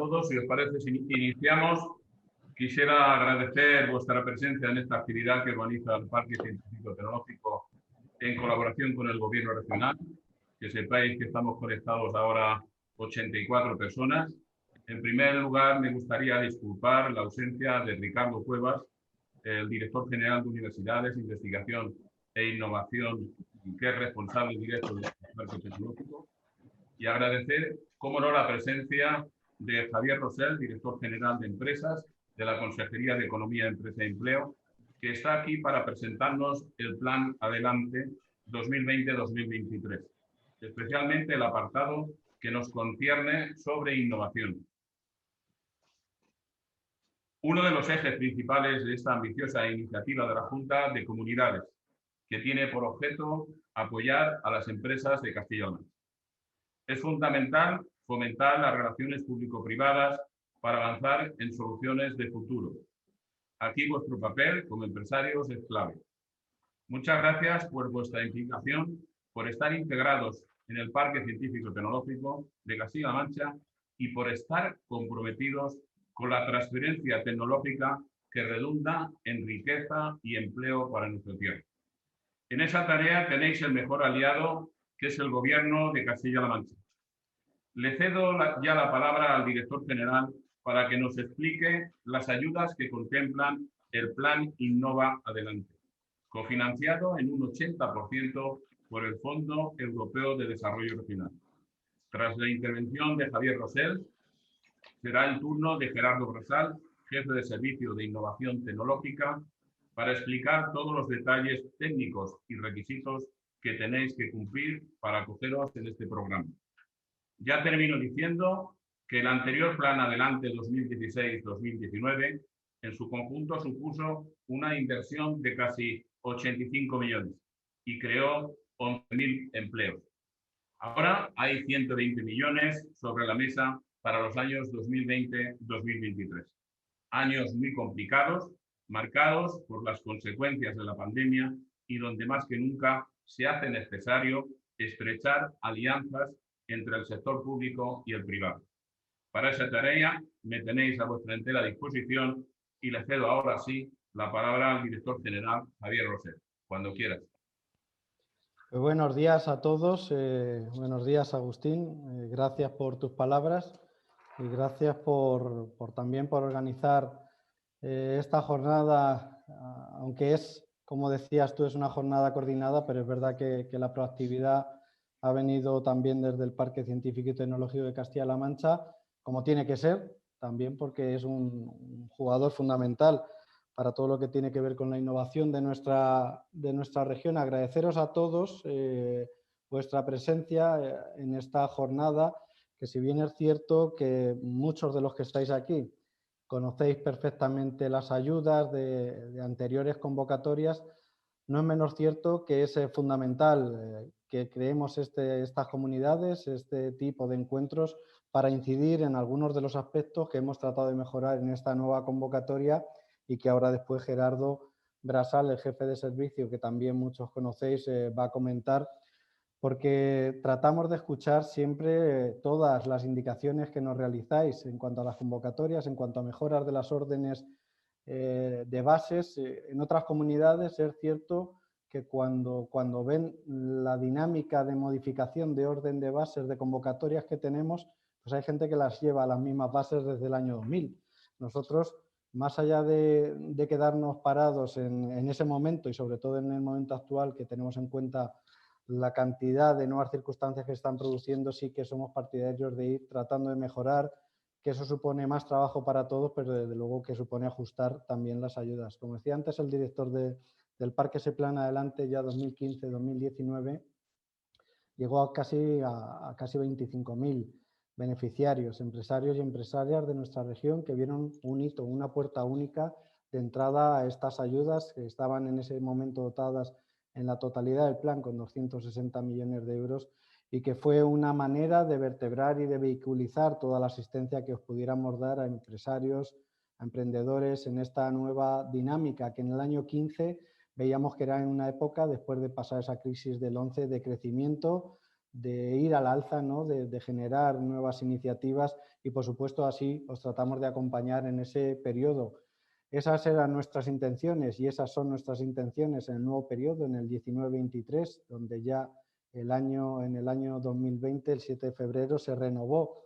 todos. Si os parece, si iniciamos, quisiera agradecer vuestra presencia en esta actividad que organiza el Parque Científico Tecnológico en colaboración con el Gobierno regional. Que sepáis que estamos conectados ahora 84 personas. En primer lugar, me gustaría disculpar la ausencia de Ricardo Cuevas, el director general de Universidades, Investigación e Innovación, que es responsable directo del Parque Tecnológico, y agradecer, cómo no, la presencia de Javier Rosell, director general de Empresas de la Consejería de Economía, Empresa y Empleo, que está aquí para presentarnos el Plan Adelante 2020-2023, especialmente el apartado que nos concierne sobre innovación. Uno de los ejes principales de esta ambiciosa iniciativa de la Junta de Comunidades, que tiene por objeto apoyar a las empresas de Castilla-La Mancha. Es fundamental fomentar las relaciones público-privadas para avanzar en soluciones de futuro. Aquí vuestro papel como empresarios es clave. Muchas gracias por vuestra implicación, por estar integrados en el Parque Científico Tecnológico de Castilla-La Mancha y por estar comprometidos con la transferencia tecnológica que redunda en riqueza y empleo para nuestra tierra. En esa tarea tenéis el mejor aliado, que es el Gobierno de Castilla-La Mancha. Le cedo ya la palabra al director general para que nos explique las ayudas que contemplan el Plan Innova Adelante, cofinanciado en un 80% por el Fondo Europeo de Desarrollo Regional. Tras la intervención de Javier Rosell, será el turno de Gerardo Brasal, jefe de Servicio de Innovación Tecnológica, para explicar todos los detalles técnicos y requisitos que tenéis que cumplir para acogeros en este programa. Ya termino diciendo que el anterior Plan Adelante 2016-2019 en su conjunto supuso una inversión de casi 85 millones y creó 11.000 empleos. Ahora hay 120 millones sobre la mesa para los años 2020-2023. Años muy complicados, marcados por las consecuencias de la pandemia y donde más que nunca se hace necesario estrechar alianzas entre el sector público y el privado. Para esa tarea me tenéis a vuestra entera disposición y le cedo ahora sí la palabra al director general Javier Rosell, cuando quieras. Pues buenos días a todos, buenos días Agustín, gracias por tus palabras y gracias también por organizar esta jornada, aunque es, como decías tú, es una jornada coordinada, pero es verdad que la proactividad ha venido también desde el Parque Científico y Tecnológico de Castilla-La Mancha, como tiene que ser, también porque es un jugador fundamental para todo lo que tiene que ver con la innovación de nuestra región. Agradeceros a todos vuestra presencia en esta jornada, que si bien es cierto que muchos de los que estáis aquí conocéis perfectamente las ayudas de anteriores convocatorias, no es menos cierto que es fundamental que creemos estas comunidades, este tipo de encuentros, para incidir en algunos de los aspectos que hemos tratado de mejorar en esta nueva convocatoria y que ahora después Gerardo Brasal, el jefe de servicio, que también muchos conocéis, va a comentar, porque tratamos de escuchar siempre todas las indicaciones que nos realizáis en cuanto a las convocatorias, en cuanto a mejoras de las órdenes de bases. En otras comunidades es cierto que cuando ven la dinámica de modificación de orden de bases de convocatorias que tenemos, pues hay gente que las lleva a las mismas bases desde el año 2000. Nosotros, más allá de quedarnos parados en ese momento y sobre todo en el momento actual, que tenemos en cuenta la cantidad de nuevas circunstancias que están produciendo, sí que somos partidarios de ir tratando de mejorar, que eso supone más trabajo para todos, pero desde luego que supone ajustar también las ayudas. Como decía antes el director del Parque, ese Plan Adelante ya 2015-2019 llegó a casi 25.000 beneficiarios, empresarios y empresarias de nuestra región, que vieron un hito, una puerta única de entrada a estas ayudas, que estaban en ese momento dotadas en la totalidad del plan con 260 millones de euros, y que fue una manera de vertebrar y de vehiculizar toda la asistencia que os pudiéramos dar a empresarios, a emprendedores en esta nueva dinámica que en el año 15 veíamos que era en una época, después de pasar esa crisis del 11, de crecimiento, de ir al alza, ¿no? de generar nuevas iniciativas y, por supuesto, así os tratamos de acompañar en ese periodo. Esas eran nuestras intenciones y esas son nuestras intenciones en el nuevo periodo, en el 19-23, donde ya en el año 2020, el 7 de febrero, se renovó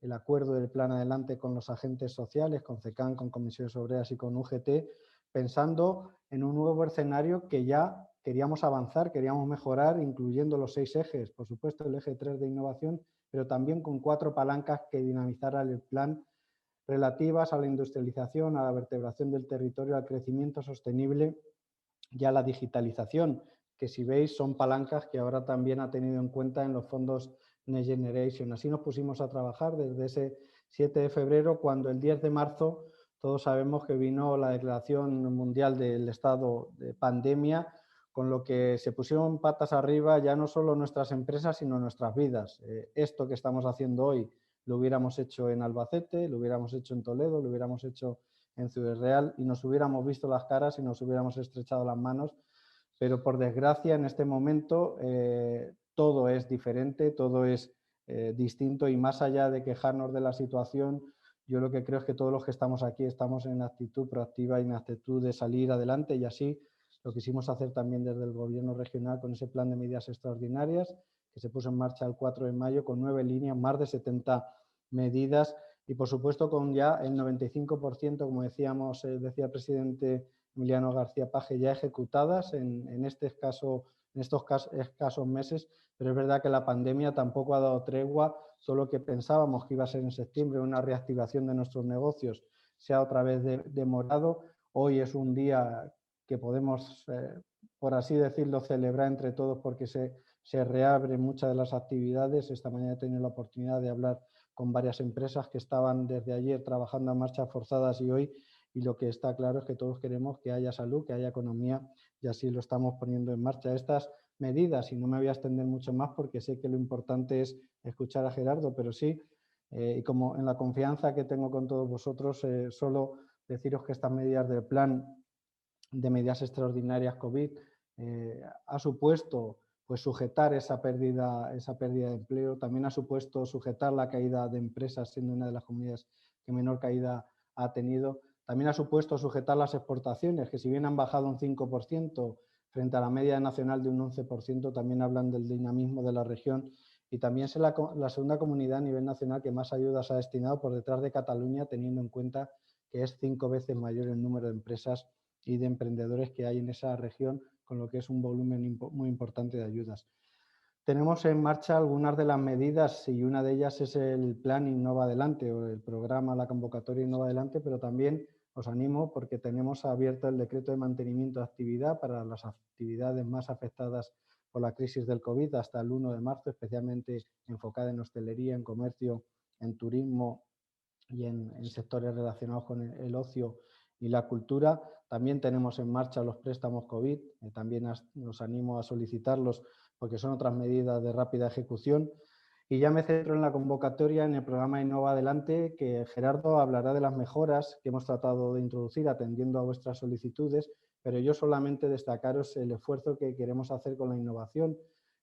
el acuerdo del Plan Adelante con los agentes sociales, con CECAN, con Comisiones Obreras y con UGT, pensando en un nuevo escenario que ya queríamos avanzar, queríamos mejorar, incluyendo los 6 ejes, por supuesto el eje 3 de innovación, pero también con 4 palancas que dinamizaran el plan, relativas a la industrialización, a la vertebración del territorio, al crecimiento sostenible y a la digitalización, que si veis son palancas que ahora también ha tenido en cuenta en los fondos Next Generation. Así nos pusimos a trabajar desde ese 7 de febrero, cuando el 10 de marzo todos sabemos que vino la Declaración Mundial del Estado de Pandemia, con lo que se pusieron patas arriba ya no solo nuestras empresas, sino nuestras vidas. Esto que estamos haciendo hoy lo hubiéramos hecho en Albacete, lo hubiéramos hecho en Toledo, lo hubiéramos hecho en Ciudad Real y nos hubiéramos visto las caras y nos hubiéramos estrechado las manos, pero por desgracia en este momento todo es diferente, todo es distinto y más allá de quejarnos de la situación, yo lo que creo es que todos los que estamos aquí estamos en actitud proactiva y en actitud de salir adelante y así lo quisimos hacer también desde el Gobierno regional con ese plan de medidas extraordinarias que se puso en marcha el 4 de mayo con 9 líneas, más de 70 medidas y, por supuesto, con ya el 95%, como decía el presidente Emiliano García Paje, ya ejecutadas en estos escasos meses, pero es verdad que la pandemia tampoco ha dado tregua. Solo que pensábamos que iba a ser en septiembre una reactivación de nuestros negocios se ha otra vez demorado. Hoy es un día que podemos, por así decirlo, celebrar entre todos porque se reabren muchas de las actividades. Esta mañana he tenido la oportunidad de hablar con varias empresas que estaban desde ayer trabajando a marchas forzadas y lo que está claro es que todos queremos que haya salud, que haya economía y así lo estamos poniendo en marcha. Estas medidas, y no me voy a extender mucho más porque sé que lo importante es escuchar a Gerardo, pero sí, y como en la confianza que tengo con todos vosotros, solo deciros que estas medidas del plan de medidas extraordinarias COVID ha supuesto pues sujetar esa pérdida de empleo, también ha supuesto sujetar la caída de empresas, siendo una de las comunidades que menor caída ha tenido, también ha supuesto sujetar las exportaciones, que si bien han bajado un 5% frente a la media nacional de un 11%, también hablan del dinamismo de la región y también es la segunda comunidad a nivel nacional que más ayudas ha destinado por detrás de Cataluña, teniendo en cuenta que es 5 veces mayor el número de empresas y de emprendedores que hay en esa región, con lo que es un volumen muy importante de ayudas. Tenemos en marcha algunas de las medidas y una de ellas es el plan Innova Adelante o el programa, la convocatoria Innova Adelante, pero también os animo porque tenemos abierto el decreto de mantenimiento de actividad para las actividades más afectadas por la crisis del COVID hasta el 1 de marzo, especialmente enfocada en hostelería, en comercio, en turismo y en sectores relacionados con el ocio y la cultura. También tenemos en marcha los préstamos COVID, también os animo a solicitarlos porque son otras medidas de rápida ejecución. Y ya me centro en la convocatoria, en el programa Innova Adelante, que Gerardo hablará de las mejoras que hemos tratado de introducir atendiendo a vuestras solicitudes, pero yo solamente destacaros el esfuerzo que queremos hacer con la innovación.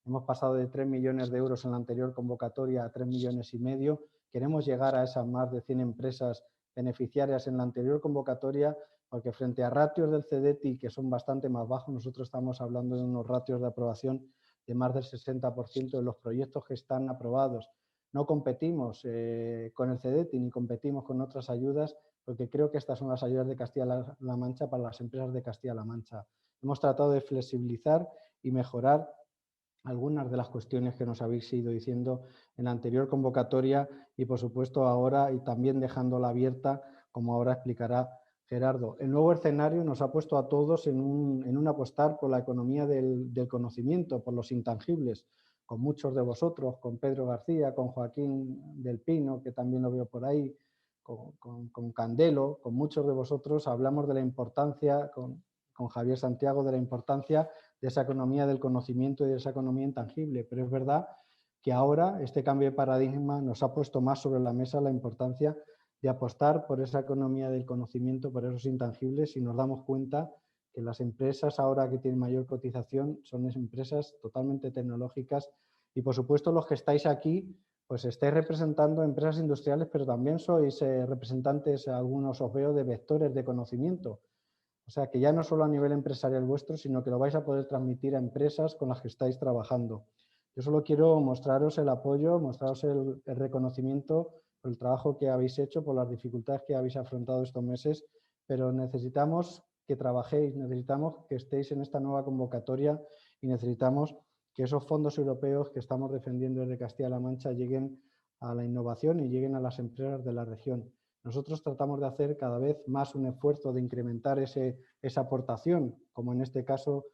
Hemos pasado de 3 millones de euros en la anterior convocatoria a 3,5 millones. Queremos llegar a esas más de 100 empresas beneficiarias en la anterior convocatoria, porque frente a ratios del CEDETI, que son bastante más bajos, nosotros estamos hablando de unos ratios de aprobación de más del 60% de los proyectos que están aprobados. No competimos con el CEDETI ni competimos con otras ayudas, porque creo que estas son las ayudas de Castilla-La Mancha para las empresas de Castilla-La Mancha. Hemos tratado de flexibilizar y mejorar algunas de las cuestiones que nos habéis ido diciendo en la anterior convocatoria y, por supuesto, ahora y también dejándola abierta, como ahora explicará Gerardo. El nuevo escenario nos ha puesto a todos en un apostar por la economía del conocimiento, por los intangibles, con muchos de vosotros, con Pedro García, con Joaquín del Pino, que también lo veo por ahí, con Candelo, con muchos de vosotros hablamos de la importancia, con Javier Santiago, de la importancia de esa economía del conocimiento y de esa economía intangible. Pero es verdad que ahora este cambio de paradigma nos ha puesto más sobre la mesa la importancia de apostar por esa economía del conocimiento, por esos intangibles, y nos damos cuenta que las empresas ahora que tienen mayor cotización son empresas totalmente tecnológicas Y por supuesto los que estáis aquí, pues estáis representando empresas industriales, pero también sois representantes, algunos os veo, de vectores de conocimiento. O sea que ya no solo a nivel empresarial vuestro, sino que lo vais a poder transmitir a empresas con las que estáis trabajando. Yo solo quiero mostraros el apoyo, mostraros el reconocimiento por el trabajo que habéis hecho, por las dificultades que habéis afrontado estos meses, pero necesitamos que trabajéis, necesitamos que estéis en esta nueva convocatoria y necesitamos que esos fondos europeos que estamos defendiendo desde Castilla-La Mancha lleguen a la innovación y lleguen a las empresas de la región. Nosotros tratamos de hacer cada vez más un esfuerzo de incrementar esa aportación, como en este caso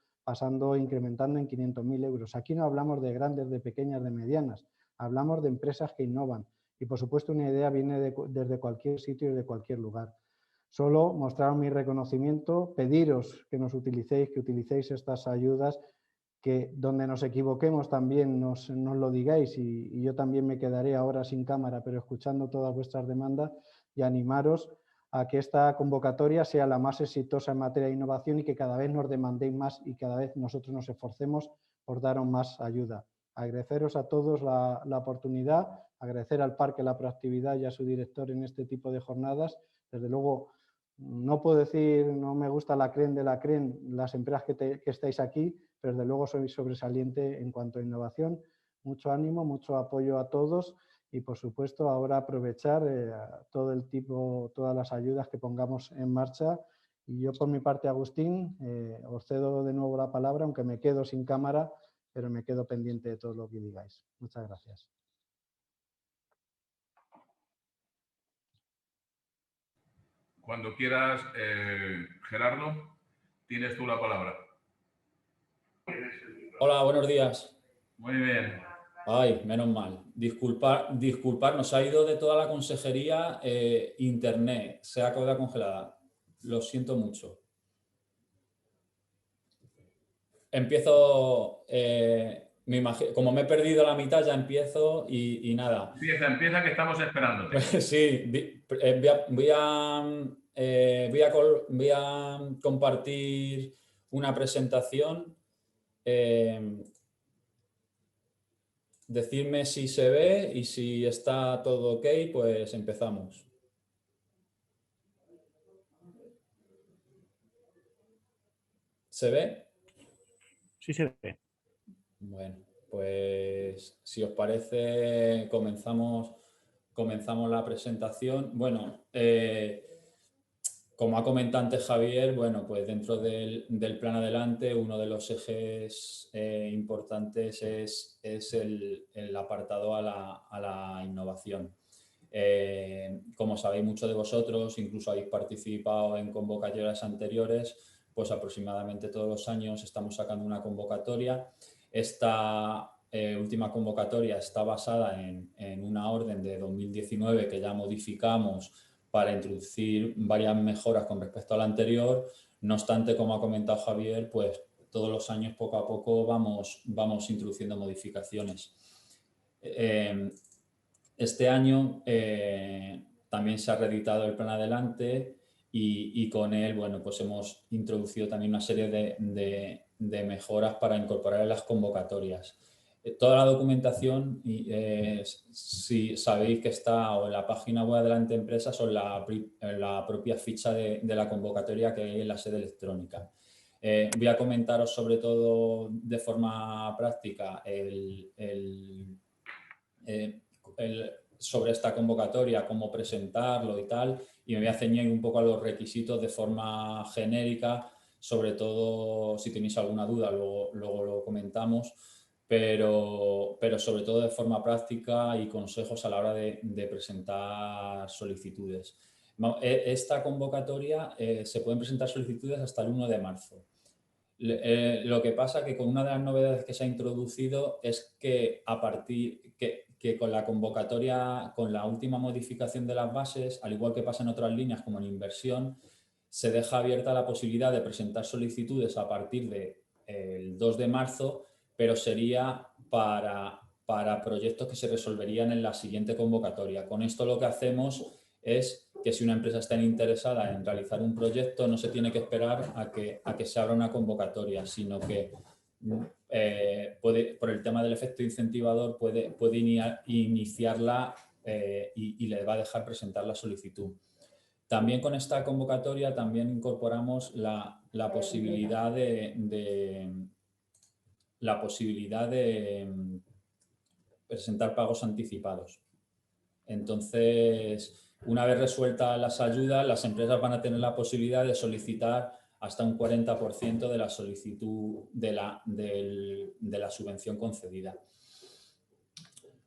incrementando en 500.000 euros. Aquí no hablamos de grandes, de pequeñas, de medianas, hablamos de empresas que innovan y por supuesto una idea viene desde cualquier sitio y de cualquier lugar. Solo mostraros mi reconocimiento, pediros que nos utilicéis, que utilicéis estas ayudas, que donde nos equivoquemos también nos lo digáis y yo también me quedaré ahora sin cámara, pero escuchando todas vuestras demandas y animaros a que esta convocatoria sea la más exitosa en materia de innovación y que cada vez nos demandéis más y cada vez nosotros nos esforcemos por daros más ayuda. Agradeceros a todos la oportunidad, agradecer al Parque la proactividad y a su director en este tipo de jornadas. Desde luego, no puedo decir, no me gusta la creen de la creen, las empresas que estáis aquí, pero desde luego sois sobresaliente en cuanto a innovación. Mucho ánimo, mucho apoyo a todos y, por supuesto, ahora aprovechar todas las ayudas que pongamos en marcha. Y yo, por mi parte, Agustín, os cedo de nuevo la palabra, aunque me quedo sin cámara, pero me quedo pendiente de todo lo que digáis. Muchas gracias. Cuando quieras, Gerardo, tienes tú la palabra. Hola, buenos días. Muy bien. Ay, menos mal. Disculpar, nos ha ido de toda la consejería internet, se ha quedado congelada. Lo siento mucho. Empiezo, como me he perdido la mitad, ya empiezo y nada. Empieza que estamos esperándote. Sí, voy a compartir una presentación. Decidme si se ve y si está todo ok, pues empezamos. ¿Se ve? Sí se ve. Bueno, pues si os parece, comenzamos la presentación. Bueno, como ha comentado antes Javier, bueno, pues dentro del Plan Adelante, uno de los ejes importantes es el apartado a la innovación. Como sabéis muchos de vosotros, incluso habéis participado en convocatorias anteriores, pues aproximadamente todos los años estamos sacando una convocatoria. Esta última convocatoria está basada en una orden de 2019 que ya modificamos para introducir varias mejoras con respecto a la anterior. No obstante, como ha comentado Javier, pues todos los años poco a poco vamos introduciendo modificaciones. Este año también se ha reeditado el Plan Adelante y con él, bueno, pues hemos introducido también una serie de mejoras para incorporar en las convocatorias. Toda la documentación, si sabéis que está o en la página web de la empresa o en la propia ficha de la convocatoria que hay en la sede electrónica. Voy a comentaros sobre todo de forma práctica sobre esta convocatoria, cómo presentarlo y tal, y me voy a ceñir un poco a los requisitos de forma genérica, sobre todo si tenéis alguna duda luego lo comentamos, pero sobre todo de forma práctica y consejos a la hora de presentar solicitudes. Esta convocatoria se pueden presentar solicitudes hasta el 1 de marzo. Lo que pasa que con una de las novedades que se ha introducido es que que con la convocatoria, con la última modificación de las bases, al igual que pasa en otras líneas como en inversión, se deja abierta la posibilidad de presentar solicitudes a partir del 2 de marzo, pero sería para proyectos que se resolverían en la siguiente convocatoria. Con esto lo que hacemos es que si una empresa está interesada en realizar un proyecto, no se tiene que esperar a que se abra una convocatoria, sino que por el tema del efecto incentivador, puede iniciarla y le va a dejar presentar la solicitud. También con esta convocatoria también incorporamos la posibilidad de presentar pagos anticipados. Entonces, una vez resueltas las ayudas, las empresas van a tener la posibilidad de solicitar hasta un 40% de la solicitud de la subvención concedida.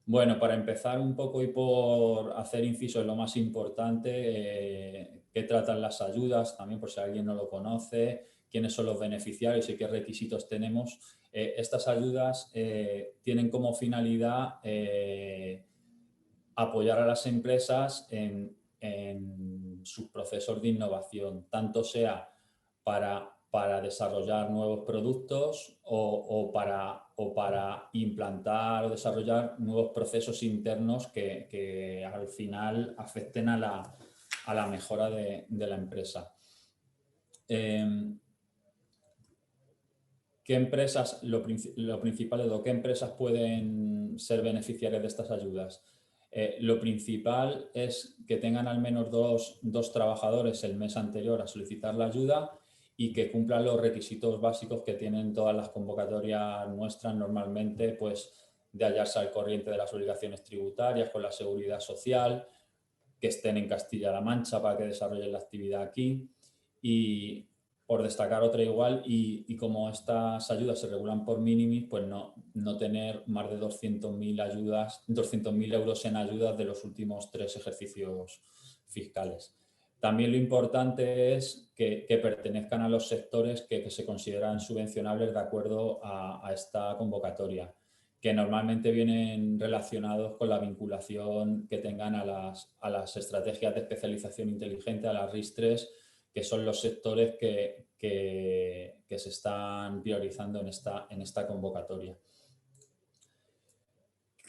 Bueno, para empezar un poco y por hacer inciso en lo más importante, qué tratan las ayudas, también por si alguien no lo conoce, quiénes son los beneficiarios y qué requisitos tenemos. Estas ayudas tienen como finalidad apoyar a las empresas en sus procesos de innovación, tanto sea para desarrollar nuevos productos o para implantar o desarrollar nuevos procesos internos que al final afecten a la mejora de la empresa. ¿Qué empresas, lo principal es qué empresas pueden ser beneficiarias de estas ayudas? Lo principal es que tengan al menos dos trabajadores el mes anterior a solicitar la ayuda y que cumplan los requisitos básicos que tienen todas las convocatorias nuestras normalmente, pues de hallarse al corriente de las obligaciones tributarias con la seguridad social, que estén en Castilla-La Mancha para que desarrollen la actividad aquí y, por destacar otra igual, y como estas ayudas se regulan por minimis, pues no tener más de 200.000 euros en ayudas de los últimos 3 ejercicios fiscales. También lo importante es que pertenezcan a los sectores que se consideran subvencionables de acuerdo a esta convocatoria, que normalmente vienen relacionados con la vinculación que tengan a las estrategias de especialización inteligente, a las RIS3, que son los sectores que se están priorizando en esta convocatoria.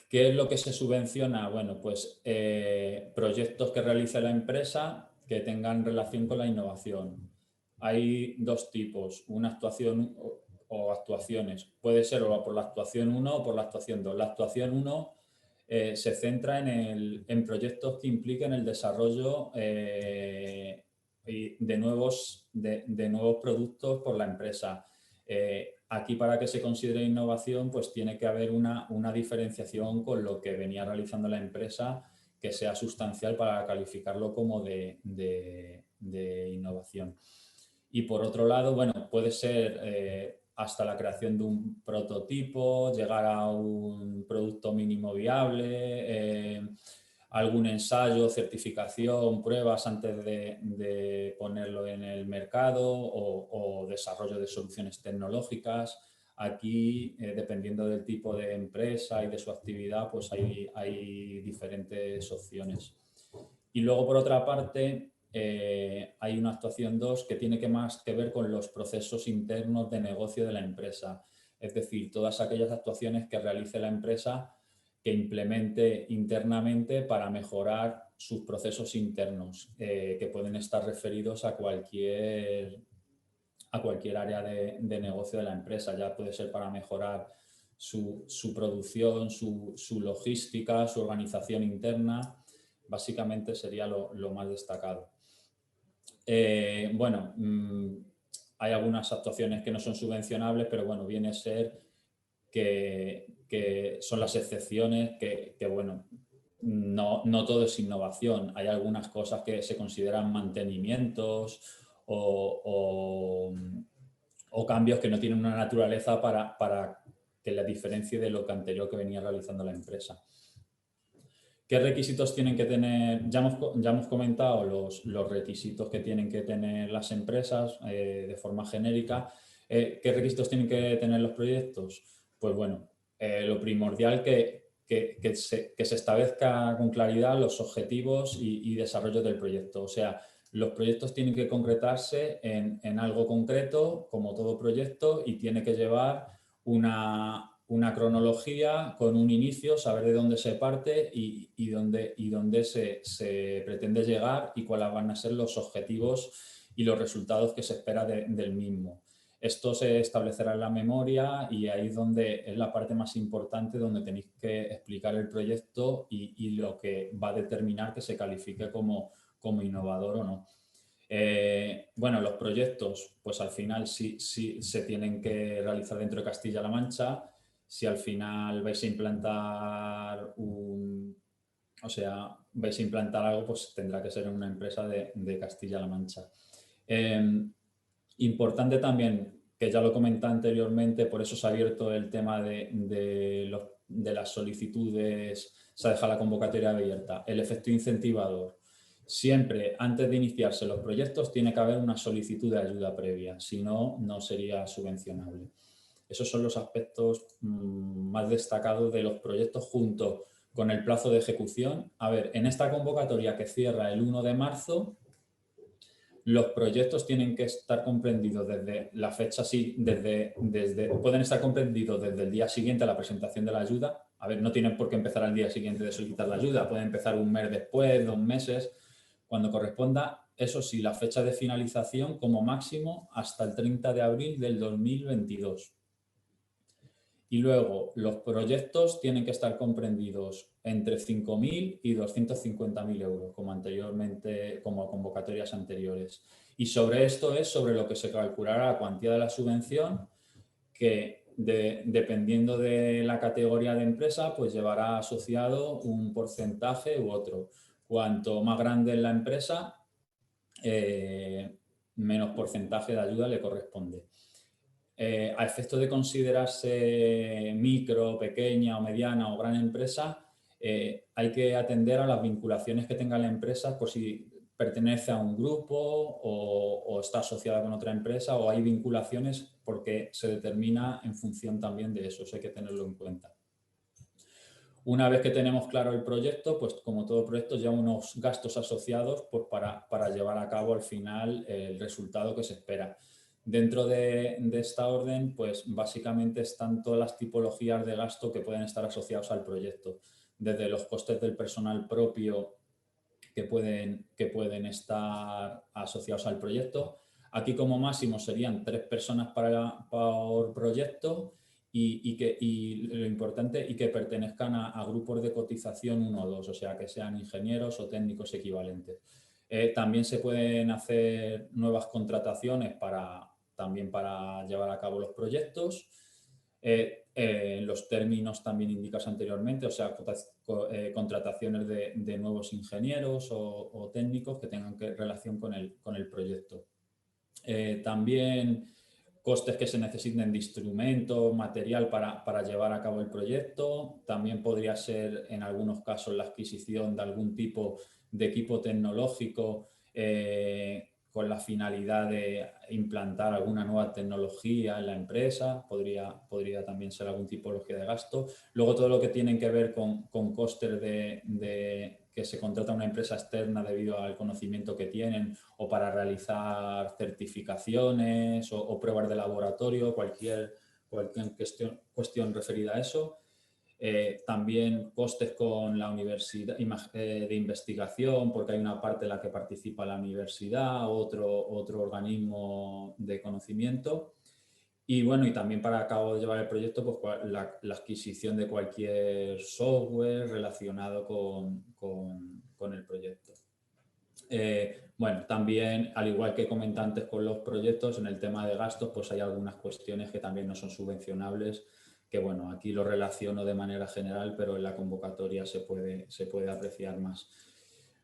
¿Qué es lo que se subvenciona? Bueno, pues proyectos que realice la empresa que tengan relación con la innovación. Hay 2 tipos, una actuación o actuaciones. Puede ser o por la actuación 1 o por la actuación 2. La actuación 1 se centra en proyectos que impliquen el desarrollo de nuevos productos por la empresa. Aquí, para que se considere innovación, pues tiene que haber una diferenciación con lo que venía realizando la empresa que sea sustancial para calificarlo como de innovación. Y por otro lado, bueno, puede ser hasta la creación de un prototipo, llegar a un producto mínimo viable, algún ensayo, certificación, pruebas antes de ponerlo en el mercado o desarrollo de soluciones tecnológicas. Aquí, dependiendo del tipo de empresa y de su actividad, pues hay diferentes opciones. Y luego, por otra parte, hay una actuación 2 que tiene más que ver con los procesos internos de negocio de la empresa. Es decir, todas aquellas actuaciones que realice la empresa que implemente internamente para mejorar sus procesos internos, que pueden estar referidos a cualquier área de negocio de la empresa. Ya puede ser para mejorar su producción, su logística, su organización interna. Básicamente sería lo más destacado. Bueno, hay algunas actuaciones que no son subvencionables, pero bueno, viene a ser que son las excepciones, que bueno, no todo es innovación. Hay algunas cosas que se consideran mantenimientos o cambios que no tienen una naturaleza para que la diferencie de lo que anterior que venía realizando la empresa. ¿Qué requisitos tienen que tener? Ya hemos comentado los requisitos que tienen que tener las empresas de forma genérica. ¿Qué requisitos tienen que tener los proyectos? Pues bueno, lo primordial que se establezca con claridad los objetivos y desarrollo del proyecto. O sea, los proyectos tienen que concretarse en algo concreto, como todo proyecto, y tiene que llevar una cronología con un inicio, saber de dónde se parte y dónde se pretende llegar y cuáles van a ser los objetivos y los resultados que se espera del mismo. Esto se establecerá en la memoria y ahí es donde es la parte más importante, donde tenéis que explicar el proyecto y lo que va a determinar que se califique como innovador o no. Bueno, los proyectos, pues al final sí se tienen que realizar dentro de Castilla-La Mancha. Si al final vais a implantar vais a implantar algo, pues tendrá que ser en una empresa de Castilla-La Mancha. Importante también, que ya lo comenté anteriormente, por eso se ha abierto el tema de las solicitudes, se ha dejado la convocatoria abierta, el efecto incentivador. Siempre, antes de iniciarse los proyectos, tiene que haber una solicitud de ayuda previa, si no, no sería subvencionable. Esos son los aspectos más destacados de los proyectos junto con el plazo de ejecución. A ver, en esta convocatoria que cierra el 1 de marzo, los proyectos tienen que estar comprendidos desde la fecha, pueden estar comprendidos desde el día siguiente a la presentación de la ayuda. A ver, no tienen por qué empezar al día siguiente de solicitar la ayuda, pueden empezar un mes después, 2 meses, cuando corresponda. Eso sí, la fecha de finalización como máximo hasta el 30 de abril del 2022. Y luego, los proyectos tienen que estar comprendidos entre 5.000 y 250.000 euros, como anteriormente, como convocatorias anteriores. Y sobre esto es sobre lo que se calculará la cuantía de la subvención, que dependiendo de la categoría de empresa, pues llevará asociado un porcentaje u otro. Cuanto más grande es la empresa, menos porcentaje de ayuda le corresponde. A efecto de considerarse micro, pequeña o mediana o gran empresa, hay que atender a las vinculaciones que tenga la empresa por si pertenece a un grupo o está asociada con otra empresa, o hay vinculaciones, porque se determina en función también de eso hay que tenerlo en cuenta. Una vez que tenemos claro el proyecto, pues como todo proyecto lleva unos gastos asociados pues, para llevar a cabo al final el resultado que se espera. Dentro de esta orden, pues básicamente están todas las tipologías de gasto que pueden estar asociados al proyecto, desde los costes del personal propio que pueden estar asociados al proyecto. Aquí como máximo serían 3 personas por proyecto y lo importante, y que pertenezcan a grupos de cotización 1 o 2, o sea, que sean ingenieros o técnicos equivalentes. También se pueden hacer nuevas contrataciones también para llevar a cabo los proyectos. Los términos también indicas anteriormente, o sea, contrataciones de nuevos ingenieros o técnicos que tengan relación con el proyecto. También costes que se necesiten de instrumentos, material para llevar a cabo el proyecto. También podría ser en algunos casos la adquisición de algún tipo de equipo tecnológico con la finalidad de implantar alguna nueva tecnología en la empresa. Podría también ser algún tipología de gasto. Luego todo lo que tienen que ver con costes de que se contrata una empresa externa debido al conocimiento que tienen, o para realizar certificaciones o pruebas de laboratorio, cualquier cuestión referida a eso. También costes con la universidad de investigación, porque hay una parte en la que participa la universidad, otro organismo de conocimiento. Y bueno, y también para acabo de llevar el proyecto, pues la adquisición de cualquier software relacionado con el proyecto. Bueno, también, al igual que comenté antes con los proyectos, en el tema de gastos, pues hay algunas cuestiones que también no son subvencionables, que bueno, aquí lo relaciono de manera general, pero en la convocatoria se puede apreciar más.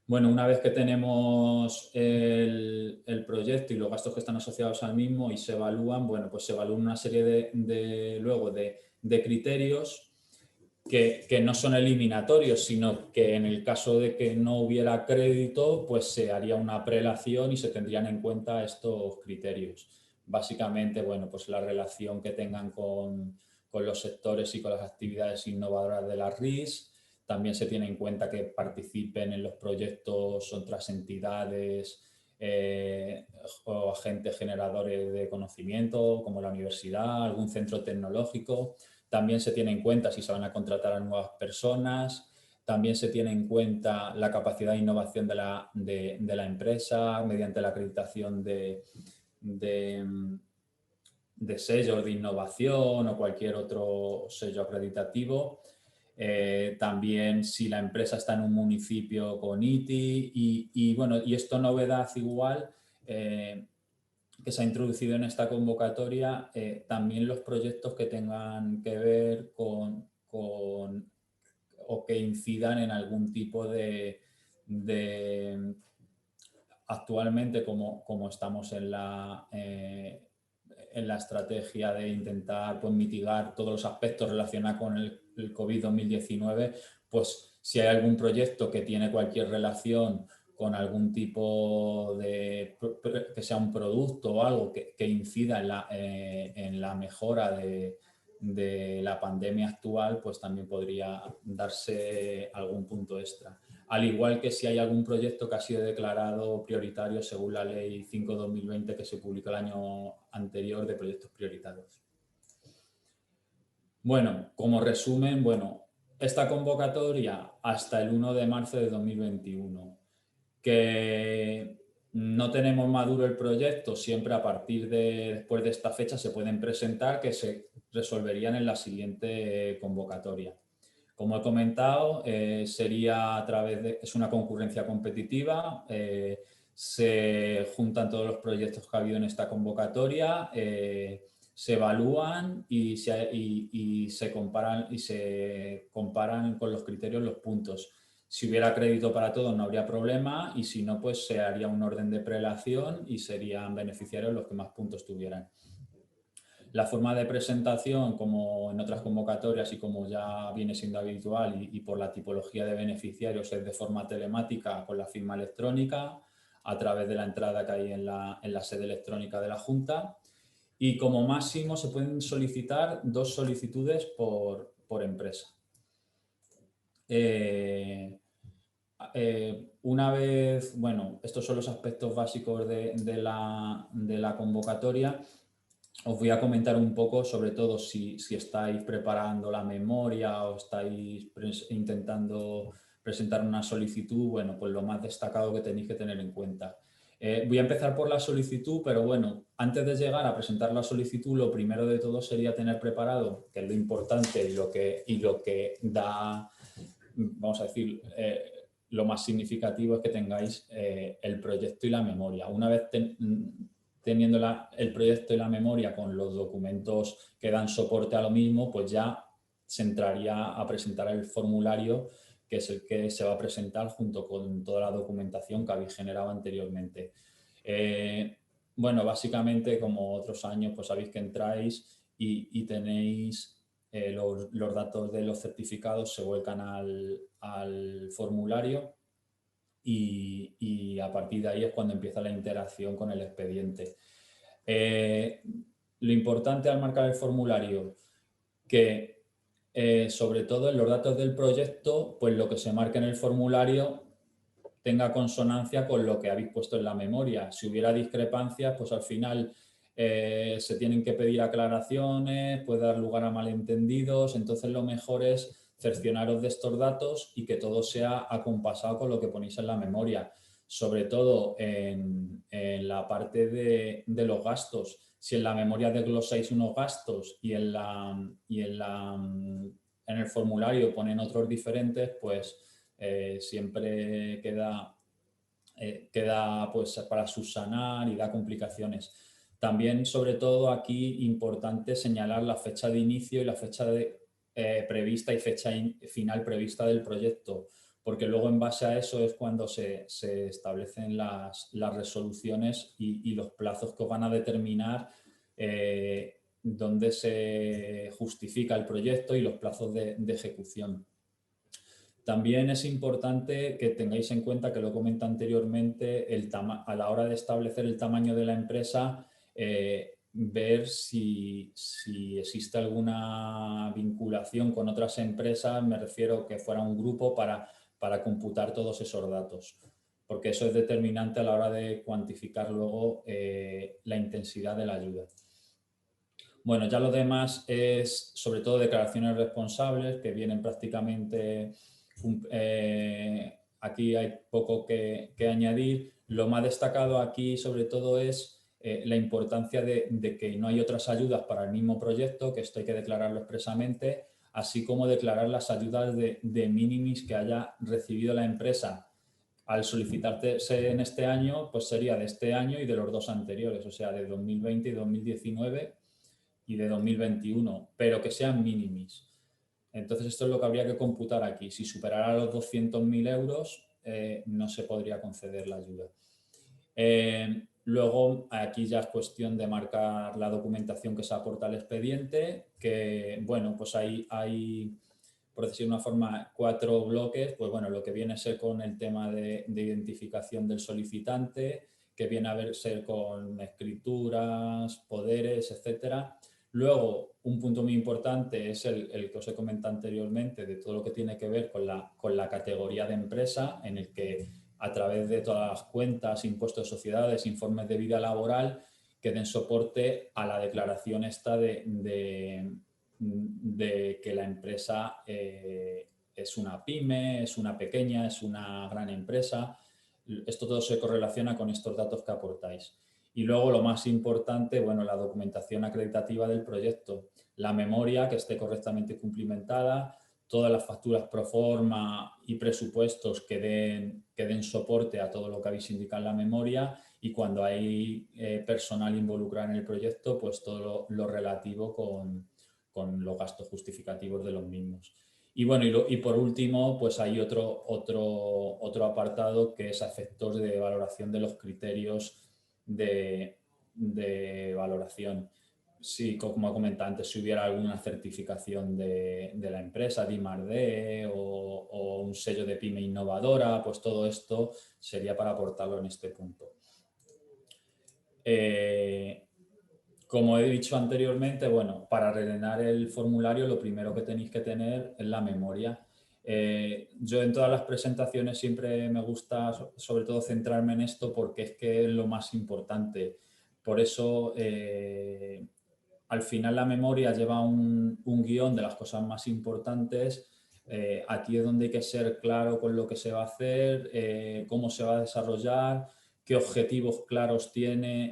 Bueno, una vez que tenemos el proyecto y los gastos que están asociados al mismo y se evalúan, bueno, pues se evalúan una serie de criterios que no son eliminatorios, sino que en el caso de que no hubiera crédito, pues se haría una prelación y se tendrían en cuenta estos criterios. Básicamente, bueno, pues la relación que tengan con los sectores y con las actividades innovadoras de la RIS. También se tiene en cuenta que participen en los proyectos otras entidades o agentes generadores de conocimiento, como la universidad, algún centro tecnológico. También se tiene en cuenta si se van a contratar a nuevas personas. También se tiene en cuenta la capacidad de innovación de la empresa mediante la acreditación de sellos de innovación o cualquier otro sello acreditativo. También si la empresa está en un municipio con ITI y esto novedad igual que se ha introducido en esta convocatoria, también los proyectos que tengan que ver con o que incidan en algún tipo de actualmente como estamos en la estrategia de intentar pues, mitigar todos los aspectos relacionados con el COVID-2019, pues si hay algún proyecto que tiene cualquier relación con algún tipo de, que sea un producto o algo que incida en la mejora de la pandemia actual, pues también podría darse algún punto extra. Al igual que si hay algún proyecto que ha sido declarado prioritario según la Ley 5/2020 que se publicó el año anterior de proyectos prioritarios. Bueno, como resumen, esta convocatoria hasta el 1 de marzo de 2021, que no tenemos maduro el proyecto, siempre a partir de después de esta fecha se pueden presentar, que se resolverían en la siguiente convocatoria. Como he comentado, sería a través de, es una concurrencia competitiva, se juntan todos los proyectos que ha habido en esta convocatoria, se evalúan y se comparan con los criterios los puntos. Si hubiera crédito para todos no habría problema y si no, pues se haría un orden de prelación y serían beneficiarios los que más puntos tuvieran. La forma de presentación, como en otras convocatorias y como ya viene siendo habitual y por la tipología de beneficiarios, es de forma telemática con la firma electrónica a través de la entrada que hay en la sede electrónica de la Junta y como máximo se pueden solicitar 2 solicitudes por empresa. Una vez, estos son los aspectos básicos de la convocatoria. Os voy a comentar un poco, sobre todo si estáis preparando la memoria o estáis intentando presentar una solicitud, pues lo más destacado que tenéis que tener en cuenta. Voy a empezar por la solicitud, pero antes de llegar a presentar la solicitud, lo primero de todo sería tener preparado, que es lo importante y lo que da, vamos a decir, lo más significativo es que tengáis el proyecto y la memoria. Una vez teniendo el proyecto y la memoria con los documentos que dan soporte a lo mismo, pues ya se entraría a presentar el formulario, que es el que se va a presentar junto con toda la documentación que habéis generado anteriormente. Básicamente, como otros años, pues sabéis que entráis y tenéis los datos de los certificados, se vuelcan al formulario. Y a partir de ahí es cuando empieza la interacción con el expediente. Lo importante al marcar el formulario, que sobre todo en los datos del proyecto, pues lo que se marque en el formulario tenga consonancia con lo que habéis puesto en la memoria. Si hubiera discrepancias, pues al final se tienen que pedir aclaraciones, puede dar lugar a malentendidos, entonces lo mejor es cercioraros de estos datos y que todo sea acompasado con lo que ponéis en la memoria, sobre todo en la parte de los gastos. Si en la memoria desglosáis unos gastos y en el formulario ponen otros diferentes, pues siempre queda pues para subsanar y da complicaciones. También, sobre todo, aquí importante señalar la fecha de inicio y la fecha prevista y fecha final prevista del proyecto, porque luego en base a eso es cuando se establecen las resoluciones y los plazos que os van a determinar dónde se justifica el proyecto y los plazos de ejecución. También es importante que tengáis en cuenta, que lo comenté anteriormente, a la hora de establecer el tamaño de la empresa, ver si existe alguna vinculación con otras empresas, me refiero que fuera un grupo para computar todos esos datos, porque eso es determinante a la hora de cuantificar luego la intensidad de la ayuda. Ya lo demás es sobre todo declaraciones responsables que vienen prácticamente... aquí hay poco que añadir. Lo más destacado aquí sobre todo es la importancia de que no hay otras ayudas para el mismo proyecto, que esto hay que declararlo expresamente, así como declarar las ayudas de minimis que haya recibido la empresa al solicitarse en este año, pues sería de este año y de los 2 anteriores, o sea, de 2020 y 2019 y de 2021, pero que sean minimis. Entonces, esto es lo que habría que computar aquí. Si superara los 200.000 euros, no se podría conceder la ayuda. Luego, aquí ya es cuestión de marcar la documentación que se aporta al expediente, que, bueno, pues hay por decir de una forma, 4 bloques. Pues bueno, lo que viene a ser con el tema de identificación del solicitante, que viene a ser con escrituras, poderes, etcétera. Luego, un punto muy importante es el que os he comentado anteriormente, de todo lo que tiene que ver con la categoría de empresa, en el que a través de todas las cuentas, impuestos de sociedades, informes de vida laboral, que den soporte a la declaración esta de que la empresa es una pyme, es una pequeña, es una gran empresa. Esto todo se correlaciona con estos datos que aportáis. Y luego lo más importante, bueno, la documentación acreditativa del proyecto, la memoria que esté correctamente cumplimentada, todas las facturas pro forma y presupuestos que den soporte a todo lo que habéis indicado en la memoria, y cuando hay personal involucrado en el proyecto, pues todo lo relativo con los gastos justificativos de los mismos. Y bueno, y por último, pues hay otro apartado que es a efectos de valoración de los criterios de valoración. Sí, como comentaba antes, si hubiera alguna certificación de la empresa, de I+D o un sello de pyme innovadora, pues todo esto sería para aportarlo en este punto. Como he dicho anteriormente, bueno, para rellenar el formulario lo primero que tenéis que tener es la memoria. Yo en todas las presentaciones siempre me gusta sobre todo centrarme en esto porque es que es lo más importante. Por eso al final la memoria lleva un guión de las cosas más importantes. Aquí es donde hay que ser claro con lo que se va a hacer, cómo se va a desarrollar, qué objetivos claros tiene.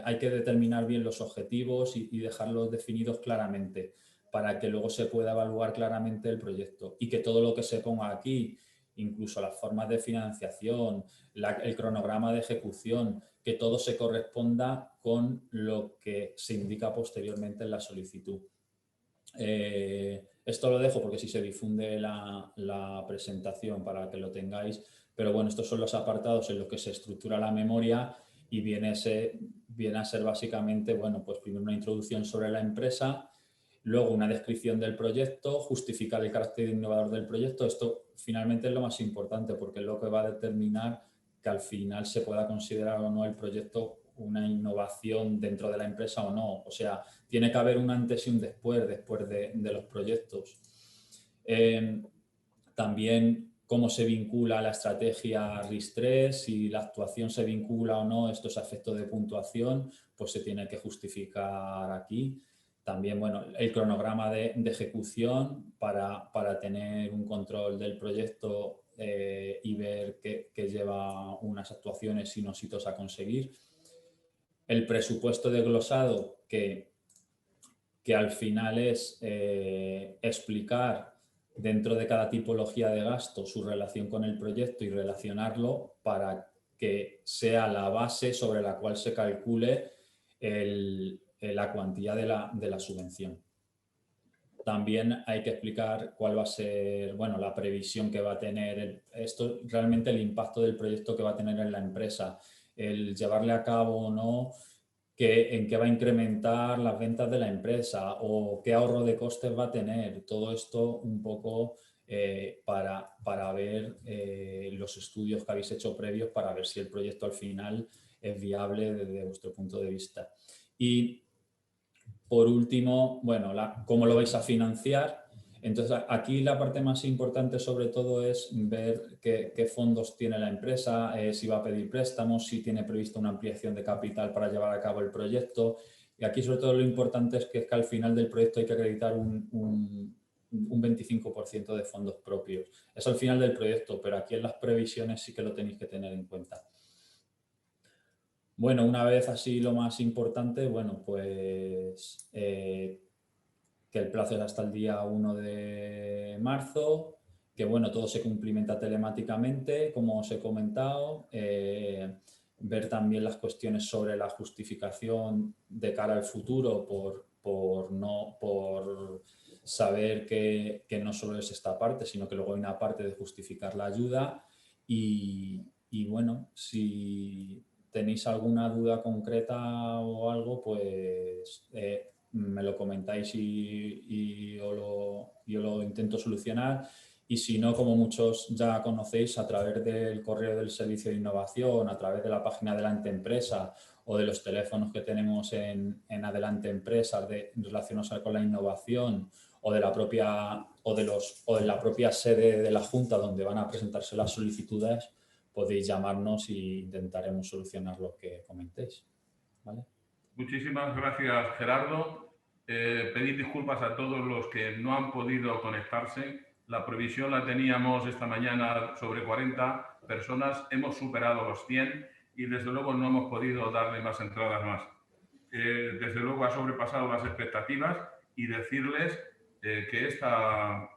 Hay que determinar bien los objetivos y dejarlos definidos claramente para que luego se pueda evaluar claramente el proyecto, y que todo lo que se ponga aquí, incluso las formas de financiación, el cronograma de ejecución, que todo se corresponda con lo que se indica posteriormente en la solicitud. Esto lo dejo porque si se difunde la presentación para que lo tengáis, pero bueno, estos son los apartados en los que se estructura la memoria, y viene a ser básicamente, bueno, pues primero una introducción sobre la empresa, luego una descripción del proyecto, justificar el carácter innovador del proyecto. Esto finalmente es lo más importante porque es lo que va a determinar que al final se pueda considerar o no el proyecto una innovación dentro de la empresa o no. O sea, tiene que haber un antes y un después de los proyectos. También cómo se vincula la estrategia RIS3, si la actuación se vincula o no estos efectos de puntuación, pues se tiene que justificar aquí. También, bueno, el cronograma de ejecución para tener un control del proyecto y ver que lleva unas actuaciones y unos hitos a conseguir. El presupuesto desglosado, que al final es explicar dentro de cada tipología de gasto su relación con el proyecto y relacionarlo para que sea la base sobre la cual se calcule la cuantía de la subvención. También hay que explicar cuál va a ser, bueno, la previsión que va a tener esto, realmente el impacto del proyecto que va a tener en la empresa, el llevarle a cabo o no, en qué va a incrementar las ventas de la empresa o qué ahorro de costes va a tener. Todo esto un poco para ver los estudios que habéis hecho previos para ver si el proyecto al final es viable desde vuestro punto de vista. Y por último, bueno, cómo lo vais a financiar. Entonces, aquí la parte más importante sobre todo es ver qué fondos tiene la empresa, si va a pedir préstamos, si tiene previsto una ampliación de capital para llevar a cabo el proyecto. Y aquí sobre todo lo importante es que al final del proyecto hay que acreditar un 25% de fondos propios. Es al final del proyecto, pero aquí en las previsiones sí que lo tenéis que tener en cuenta. Bueno, una vez así lo más importante, bueno, pues que el plazo es hasta el día 1 de marzo, que bueno, todo se cumplimenta telemáticamente, como os he comentado, ver también las cuestiones sobre la justificación de cara al futuro por saber que no solo es esta parte, sino que luego hay una parte de justificar la ayuda y bueno, si tenéis alguna duda concreta o algo, pues me lo comentáis y yo lo intento solucionar. Y si no, como muchos ya conocéis, a través del correo del Servicio de Innovación, a través de la página de Adelante Empresa o de los teléfonos que tenemos en Adelante Empresa relacionados con la innovación o de la propia sede de la Junta donde van a presentarse las solicitudes, podéis llamarnos e intentaremos solucionar lo que comentéis. ¿Vale? Muchísimas gracias, Gerardo. Pedir disculpas a todos los que no han podido conectarse. La previsión la teníamos esta mañana sobre 40 personas. Hemos superado los 100 y desde luego no hemos podido darle más entradas más. Desde luego ha sobrepasado las expectativas y decirles que esta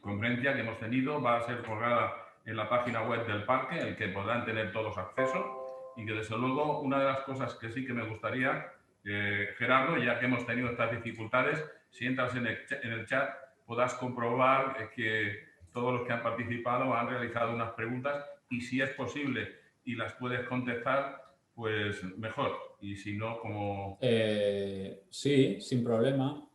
conferencia que hemos tenido va a ser colgada en la página web del parque, en el que podrán tener todos acceso, y que desde luego una de las cosas que sí que me gustaría, Gerardo, ya que hemos tenido estas dificultades, si entras en el chat podrás comprobar que todos los que han participado han realizado unas preguntas y si es posible y las puedes contestar, pues mejor. Y si no, como... Sí, sin problema.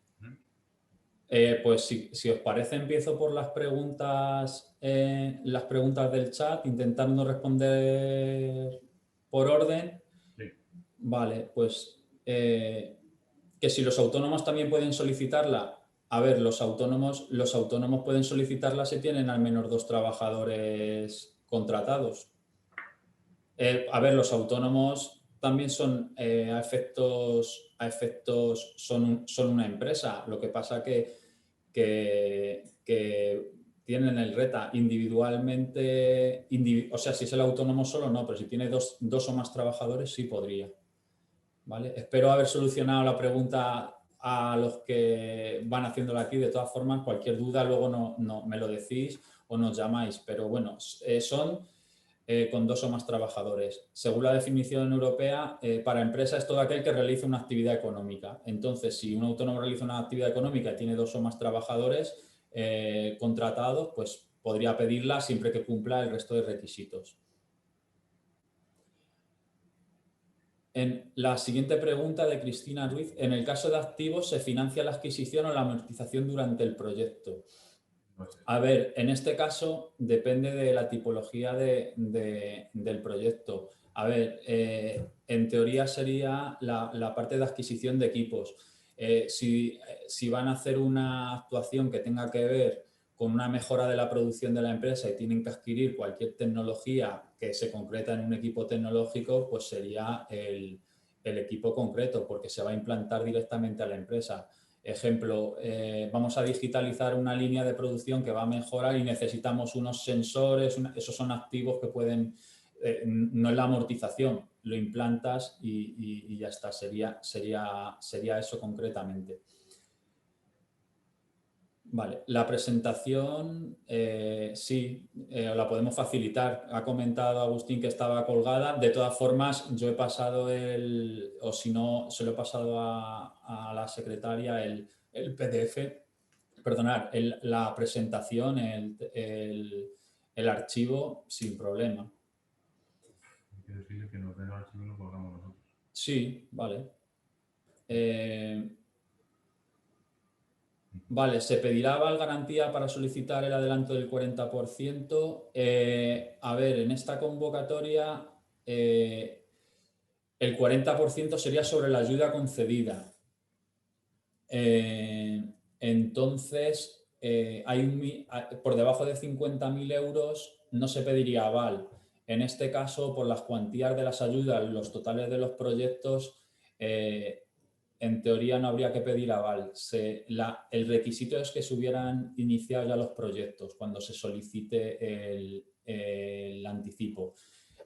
Pues si os parece, empiezo por las preguntas del chat, intentando responder por orden. Sí. Vale, pues que si los autónomos también pueden solicitarla. A ver, los autónomos pueden solicitarla si tienen al menos 2 trabajadores contratados. A ver, los autónomos también son a efectos son una empresa. Lo que pasa que tienen el RETA individualmente, o sea, si es el autónomo solo no, pero si tiene dos o más trabajadores sí podría. ¿Vale? Espero haber solucionado la pregunta a los que van haciéndola aquí. De todas formas, cualquier duda luego no me lo decís o nos llamáis, pero bueno, son con 2 o más trabajadores. Según la definición europea, para empresa es todo aquel que realiza una actividad económica. Entonces, si un autónomo realiza una actividad económica y tiene 2 o más trabajadores contratados, pues podría pedirla siempre que cumpla el resto de requisitos. En la siguiente pregunta de Cristina Ruiz, en el caso de activos, ¿se financia la adquisición o la amortización durante el proyecto? A ver, en este caso depende de la tipología del proyecto. A ver, en teoría sería la parte de adquisición de equipos. Si van a hacer una actuación que tenga que ver con una mejora de la producción de la empresa y tienen que adquirir cualquier tecnología que se concreta en un equipo tecnológico, pues sería el equipo concreto, porque se va a implantar directamente a la empresa. Ejemplo, vamos a digitalizar una línea de producción que va a mejorar y necesitamos unos sensores, esos son activos que pueden, no es la amortización, lo implantas y ya está, sería eso concretamente. Vale, la presentación sí, la podemos facilitar. Ha comentado Agustín que estaba colgada. De todas formas, yo he pasado o si no, se lo he pasado a la secretaria el PDF, perdonad, la presentación, el archivo sin problema. Quiero decir que nos den el archivo y lo colgamos nosotros. Sí, vale. Vale, se pedirá aval garantía para solicitar el adelanto del 40%. A ver, en esta convocatoria el 40% sería sobre la ayuda concedida. Entonces, por debajo de 50.000 euros no se pediría aval. En este caso, por las cuantías de las ayudas, los totales de los proyectos, en teoría no habría que pedir aval. El requisito es que se hubieran iniciado ya los proyectos cuando se solicite el anticipo.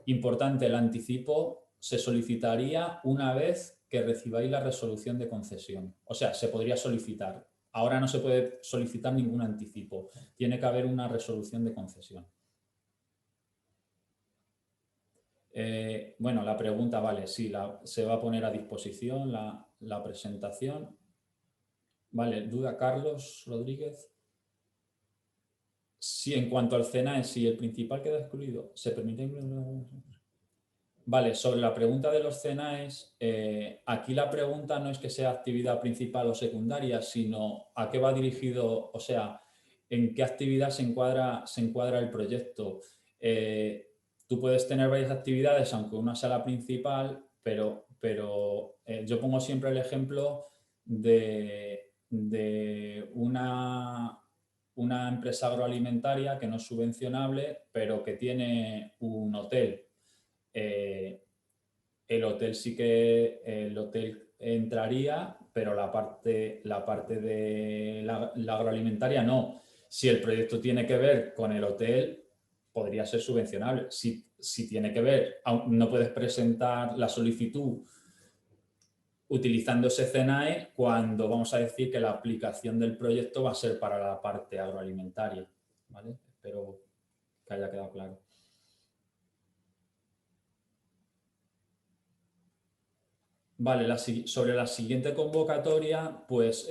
Importante, el anticipo se solicitaría una vez que recibáis la resolución de concesión. O sea, se podría solicitar. Ahora no se puede solicitar ningún anticipo. Tiene que haber una resolución de concesión. Bueno, la pregunta, vale, sí, se va a poner a disposición la presentación. Vale, duda Carlos Rodríguez. Sí, en cuanto al CNAE, si el principal queda excluido, se permite... Vale, sobre la pregunta de los CNAEs, aquí la pregunta no es que sea actividad principal o secundaria, sino a qué va dirigido, o sea, en qué actividad se encuadra el proyecto. Tú puedes tener varias actividades, aunque una sea la principal, pero yo pongo siempre el ejemplo de una empresa agroalimentaria que no es subvencionable, pero que tiene un hotel. El hotel sí que el hotel entraría, pero la parte de la agroalimentaria no. Si el proyecto tiene que ver con el hotel, podría ser subvencionable. Si tiene que ver, no puedes presentar la solicitud utilizando ese CNAE cuando vamos a decir que la aplicación del proyecto va a ser para la parte agroalimentaria, ¿vale? Espero que haya quedado claro. Vale, sobre la siguiente convocatoria, pues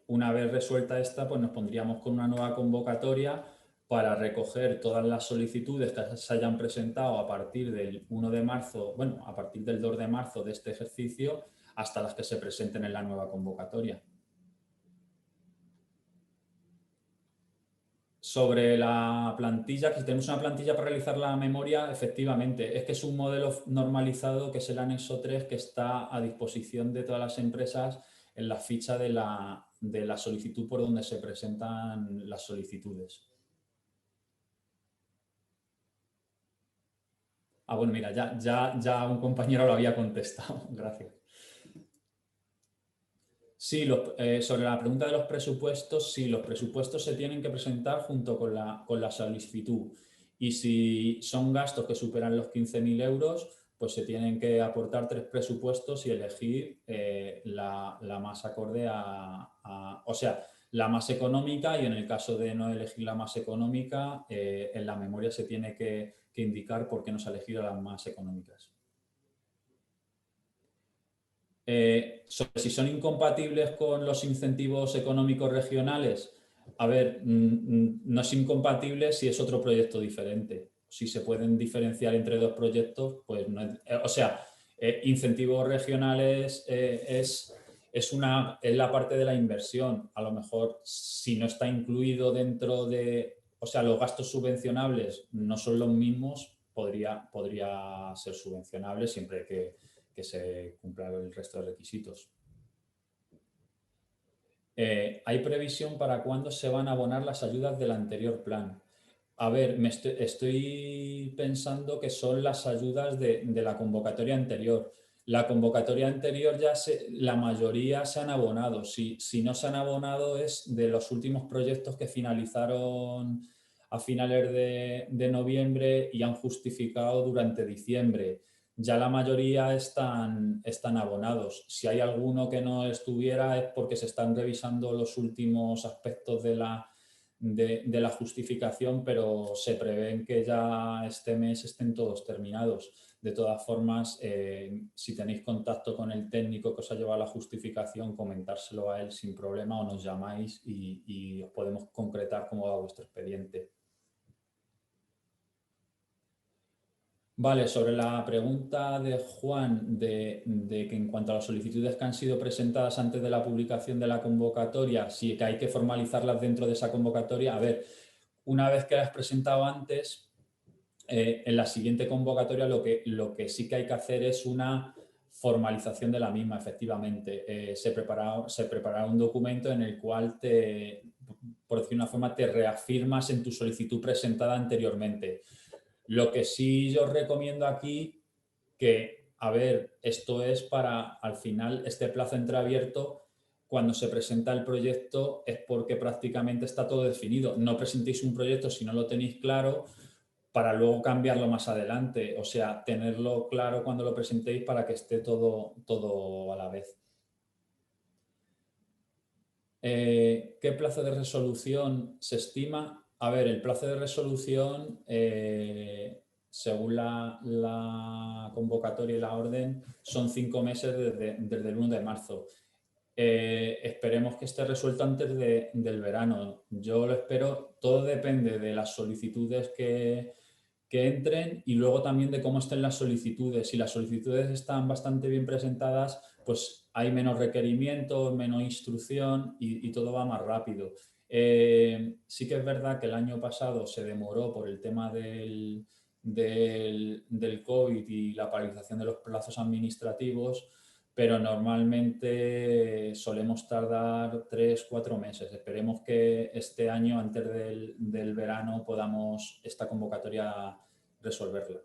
una vez resuelta esta, pues nos pondríamos con una nueva convocatoria para recoger todas las solicitudes que se hayan presentado a partir del 1 de marzo, bueno, a partir del 2 de marzo de este ejercicio, hasta las que se presenten en la nueva convocatoria. Sobre la plantilla, que tenemos una plantilla para realizar la memoria, efectivamente, es que es un modelo normalizado que es el anexo 3 que está a disposición de todas las empresas en la ficha de la solicitud por donde se presentan las solicitudes. Ah, bueno, mira, ya un compañero lo había contestado. Gracias. Sí, sobre la pregunta de los presupuestos, sí, los presupuestos se tienen que presentar junto con la solicitud. Y si son gastos que superan los 15.000 euros, pues se tienen que aportar 3 presupuestos y elegir la más acorde o sea, la más económica, y en el caso de no elegir la más económica, en la memoria se tiene que indicar por qué no se ha elegido las más económicas. Sobre si son incompatibles con los incentivos económicos regionales, a ver, no es incompatible si es otro proyecto diferente. Si se pueden diferenciar entre dos proyectos, pues no es, o sea, incentivos regionales es la parte de la inversión. A lo mejor si no está incluido dentro de, o sea, los gastos subvencionables no son los mismos, podría ser subvencionable siempre que se cumplan el resto de requisitos. ¿Hay previsión para cuándo se van a abonar las ayudas del anterior plan? A ver, estoy pensando que son las ayudas de la convocatoria anterior. La convocatoria anterior la mayoría se han abonado. Si no se han abonado es de los últimos proyectos que finalizaron a finales de noviembre y han justificado durante diciembre. Ya la mayoría están abonados. Si hay alguno que no estuviera es porque se están revisando los últimos aspectos de la justificación, pero se prevén que ya este mes estén todos terminados. De todas formas, si tenéis contacto con el técnico que os ha llevado a la justificación, comentárselo a él sin problema o nos llamáis y os podemos concretar cómo va vuestro expediente. Vale, sobre la pregunta de Juan de que en cuanto a las solicitudes que han sido presentadas antes de la publicación de la convocatoria, sí que hay que formalizarlas dentro de esa convocatoria. A ver, una vez que las has presentado antes, en la siguiente convocatoria lo que sí que hay que hacer es una formalización de la misma, efectivamente. Se preparará un documento en el cual por decir una forma, te reafirmas en tu solicitud presentada anteriormente. Lo que sí yo recomiendo aquí, que, a ver, esto es para, al final, este plazo entreabierto, cuando se presenta el proyecto es porque prácticamente está todo definido. No presentéis un proyecto si no lo tenéis claro, para luego cambiarlo más adelante. O sea, tenerlo claro cuando lo presentéis para que esté todo a la vez. ¿Qué plazo de resolución se estima? A ver, el plazo de resolución, según la convocatoria y la orden, son 5 meses desde el 1 de marzo. Esperemos que esté resuelto antes del verano. Yo lo espero, todo depende de las solicitudes que entren y luego también de cómo estén las solicitudes. Si las solicitudes están bastante bien presentadas, pues hay menos requerimientos, menos instrucción y todo va más rápido. Sí que es verdad que el año pasado se demoró por el tema del COVID y la paralización de los plazos administrativos, pero normalmente solemos tardar 3-4 meses. Esperemos que este año, antes del verano, podamos esta convocatoria resolverla.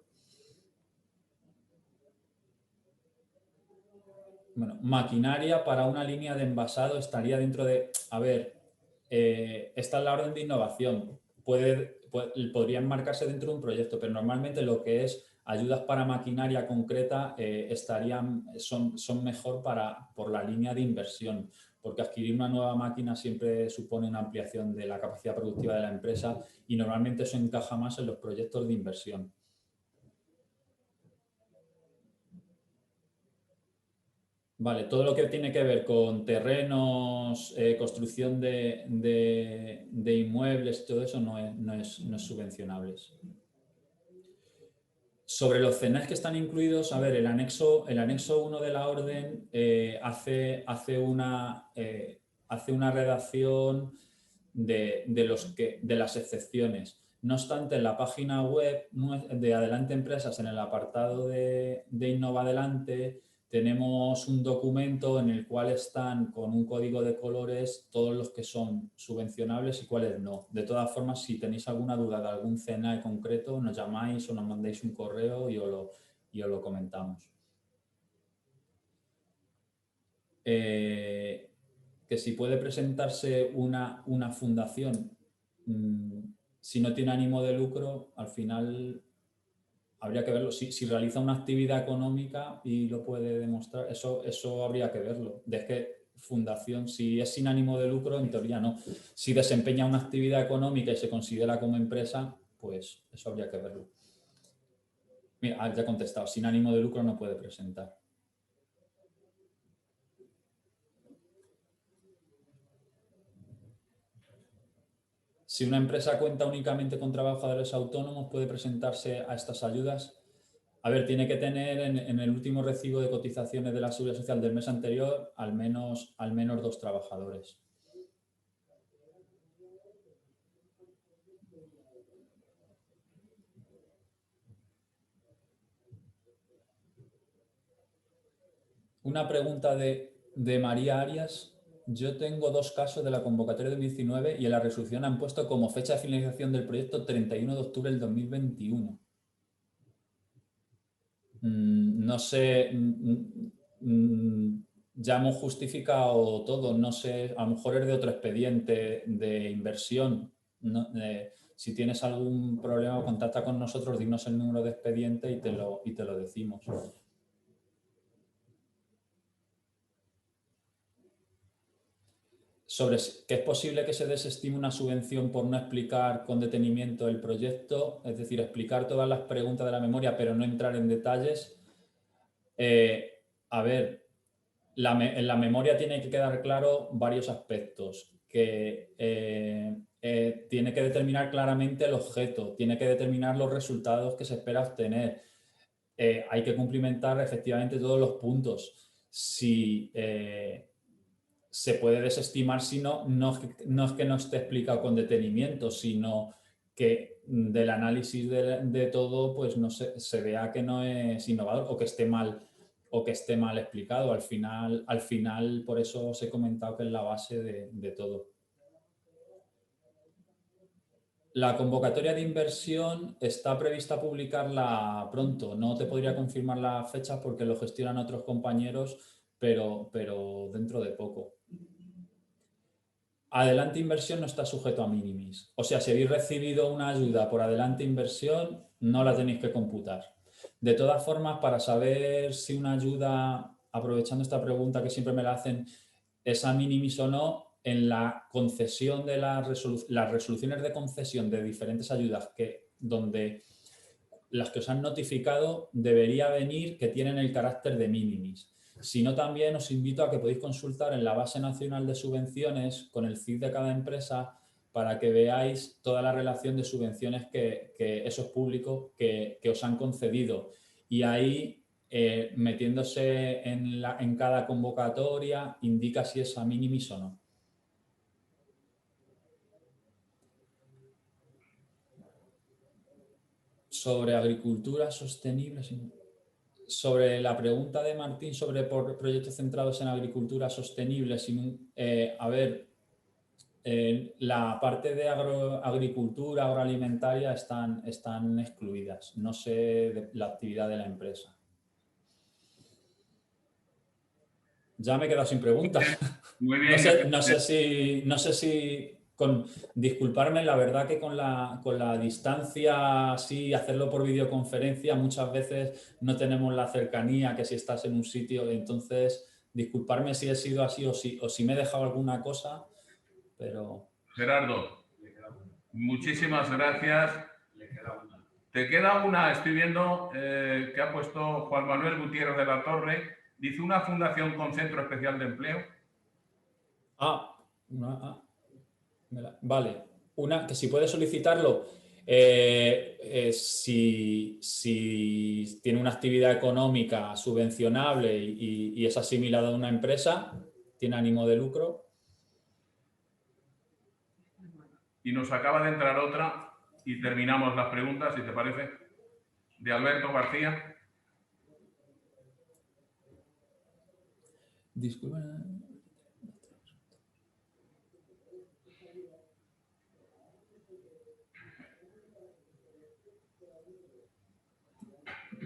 Bueno, maquinaria para una línea de envasado estaría dentro de... A ver, esta es la orden de innovación. Podría enmarcarse dentro de un proyecto, pero normalmente lo que es ayudas para maquinaria concreta son mejor por la línea de inversión, porque adquirir una nueva máquina siempre supone una ampliación de la capacidad productiva de la empresa y normalmente eso encaja más en los proyectos de inversión. Vale, todo lo que tiene que ver con terrenos, construcción de inmuebles, todo eso no es subvencionables. Sobre los CENAES que están incluidos, a ver, el anexo 1 de la orden hace una redacción de las excepciones. No obstante, en la página web de Adelante Empresas, en el apartado de Innova Adelante, tenemos un documento en el cual están con un código de colores todos los que son subvencionables y cuáles no. De todas formas, si tenéis alguna duda de algún CENAE concreto, nos llamáis o nos mandáis un correo y os lo comentamos. Que si puede presentarse una fundación, si no tiene ánimo de lucro, al final habría que verlo. Si realiza una actividad económica y lo puede demostrar, eso habría que verlo. Es que fundación, si es sin ánimo de lucro, en teoría no. Si desempeña una actividad económica y se considera como empresa, pues eso habría que verlo. Mira, ya he contestado, sin ánimo de lucro no puede presentar. Si una empresa cuenta únicamente con trabajadores autónomos, puede presentarse a estas ayudas. A ver, tiene que tener en el último recibo de cotizaciones de la Seguridad Social del mes anterior al menos 2 trabajadores. Una pregunta de María Arias. Yo tengo 2 casos de la convocatoria de 2019 y en la resolución han puesto como fecha de finalización del proyecto 31 de octubre del 2021. No sé, ya hemos justificado todo, no sé, a lo mejor es de otro expediente de inversión. Si tienes algún problema, contacta con nosotros, dinos el número de expediente y te lo decimos. Sobre que es posible que se desestime una subvención por no explicar con detenimiento el proyecto, es decir, explicar todas las preguntas de la memoria pero no entrar en detalles. A ver, en la memoria tiene que quedar claro varios aspectos, que tiene que determinar claramente el objeto, tiene que determinar los resultados que se espera obtener, hay que cumplimentar efectivamente todos los puntos. Si se puede desestimar si no es que no esté explicado con detenimiento, sino que del análisis de todo pues no se vea que no es innovador o que esté mal explicado. Al final, por eso os he comentado que es la base de todo. La convocatoria de inversión está prevista publicarla pronto. No te podría confirmar la fecha porque lo gestionan otros compañeros, pero dentro de poco. Adelante inversión no está sujeto a minimis. O sea, si habéis recibido una ayuda por adelante inversión, no la tenéis que computar. De todas formas, para saber si una ayuda, aprovechando esta pregunta que siempre me la hacen, es a minimis o no, en la concesión de las resoluciones de concesión de diferentes ayudas donde las que os han notificado debería venir que tienen el carácter de minimis. Si no, también os invito a que podéis consultar en la base nacional de subvenciones con el CIF de cada empresa para que veáis toda la relación de subvenciones que eso es público que os han concedido. Y ahí, metiéndose en cada convocatoria, indica si es a minimis o no. Sobre agricultura sostenible, sobre la pregunta de Martín sobre proyectos centrados en agricultura sostenible, a ver, la parte de agricultura agroalimentaria están excluidas. No sé de la actividad de la empresa. Ya me he quedado sin preguntas. Muy bien. No sé si disculparme, la verdad que con la distancia, así, hacerlo por videoconferencia, muchas veces no tenemos la cercanía que si estás en un sitio. Entonces, disculparme si he sido así o si me he dejado alguna cosa, pero... Gerardo, muchísimas gracias. Te queda una, estoy viendo que ha puesto Juan Manuel Gutiérrez de la Torre, dice una fundación con centro especial de empleo. Vale, una que si puede solicitarlo, si tiene una actividad económica subvencionable y es asimilada a una empresa, tiene ánimo de lucro. Y nos acaba de entrar otra y terminamos las preguntas, si te parece, de Alberto García. Disculpa.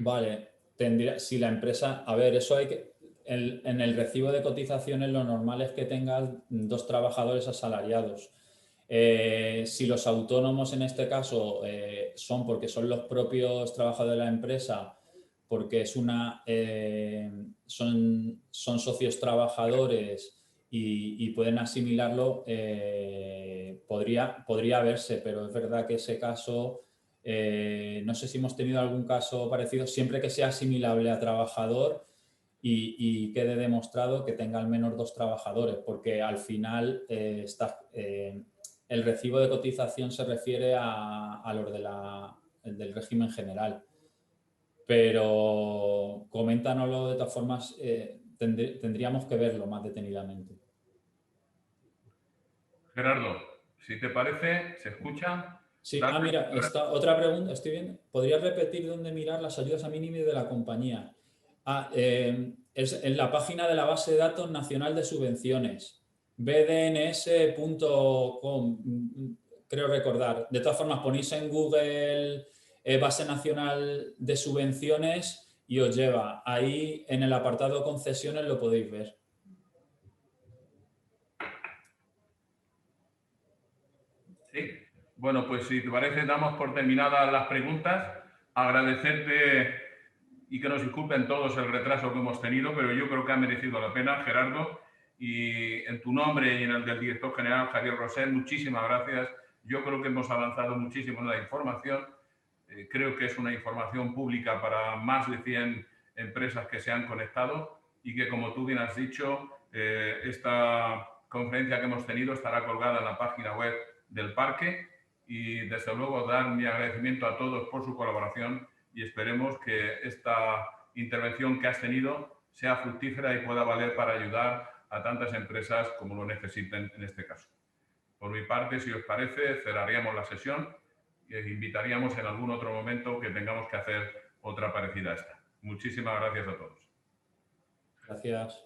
Vale, si la empresa, a ver, eso hay que, en el recibo de cotizaciones lo normal es que tengas 2 trabajadores asalariados. Si los autónomos en este caso son porque son los propios trabajadores de la empresa, porque son socios trabajadores y pueden asimilarlo, podría verse, pero es verdad que ese caso... no sé si hemos tenido algún caso parecido, siempre que sea asimilable a trabajador y quede demostrado que tenga al menos 2 trabajadores, porque al final el recibo de cotización se refiere a los del régimen general. Pero coméntanoslo de todas formas, tendríamos que verlo más detenidamente. Gerardo, si te parece, ¿se escucha? Sí, mira, otra pregunta, estoy viendo. ¿Podrías repetir dónde mirar las ayudas a mínimos de la compañía? Es en la página de la base de datos nacional de subvenciones, bdns.com, creo recordar. De todas formas, ponéis en Google base nacional de subvenciones y os lleva. Ahí en el apartado concesiones lo podéis ver. Sí. Bueno, pues si te parece, damos por terminadas las preguntas. Agradecerte y que nos disculpen todos el retraso que hemos tenido, pero yo creo que ha merecido la pena, Gerardo. Y en tu nombre y en el del director general, Javier Rosell, muchísimas gracias. Yo creo que hemos avanzado muchísimo en la información. Creo que es una información pública para más de 100 empresas que se han conectado y que, como tú bien has dicho, esta conferencia que hemos tenido estará colgada en la página web del parque y, desde luego, dar mi agradecimiento a todos por su colaboración y esperemos que esta intervención que has tenido sea fructífera y pueda valer para ayudar a tantas empresas como lo necesiten en este caso. Por mi parte, si os parece, cerraríamos la sesión y os invitaríamos en algún otro momento que tengamos que hacer otra parecida a esta. Muchísimas gracias a todos. Gracias.